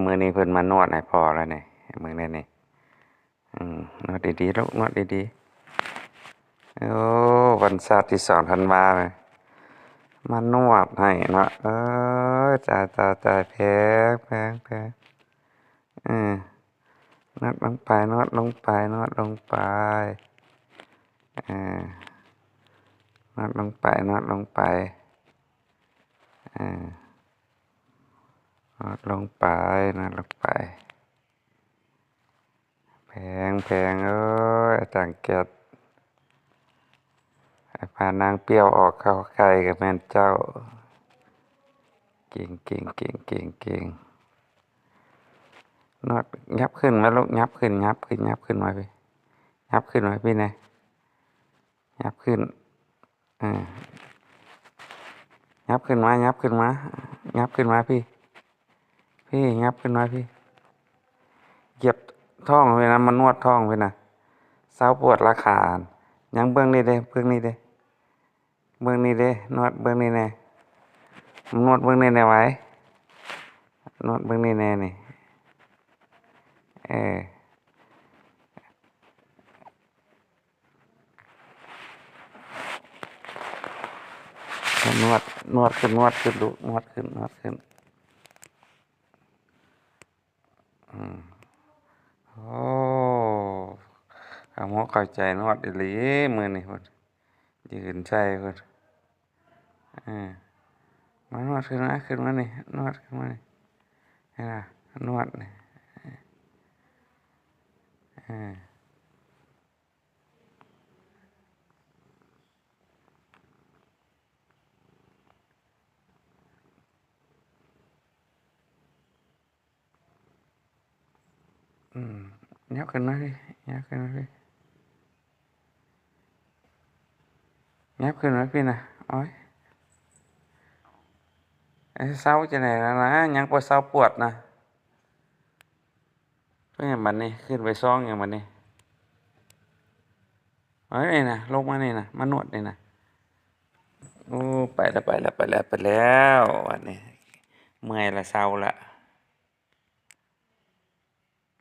มือนี้เพิ่นมานวดให้พอแล้วเนี่ยมือนี้นี่นวดดีๆลูกนวดดีๆโอ้วันศาสตร์ที่2 ธันวาเลยมานวดให้เนาะจ่ายแพงอืมนวดลงไปนวดลงไปนวดลงไปนวดลงไปนวดลงไปนวดลงไปนวดลงไปแพงเอ้ยต่างเกียรติพานางเปรี้ยวออกเข้าไข่กับแม่นเจ้าเก่งนวดยับขึ้นมาลูกยับขึ้นมาพี่ยับขึ้นมาพี่นะยับขึ้นยับขึ้นมายับขึ้นมาพี่ยับขึ้นมาพี่เหยียบท้องไปนะมันนวดท้องไปนะเศร้าปวดราขายังเบื้องนี้เด้นวดเบื้องนี้แน่นวดเบื้องนี้แน่ไว้นวดเบื้องนี้แน่นี่นวดขึ้นลูกนวดขึ้นโอ้ข้าหมอเข้าใจนวดอีหลีมือนี่พุ่นยืนใช่พุ่นมานวดขึ้นมานี่นวดขึ้นมานี่นี่นะนวดนี่ยับขึ้นมาพี่ยับขึ้นมาพี่นะโอ้ยเศร้าจะไหนแล้วนะยังปวดเศร้าปวดนะเพื่อนอย่างมันนี่ขึ้นไปซ่องอย่างมันนี่เฮ้ยนี่นะลงมานี่นะมานวดนี่นะโอ้ไปแล้ววันนี้เมื่อยละเศร้าละ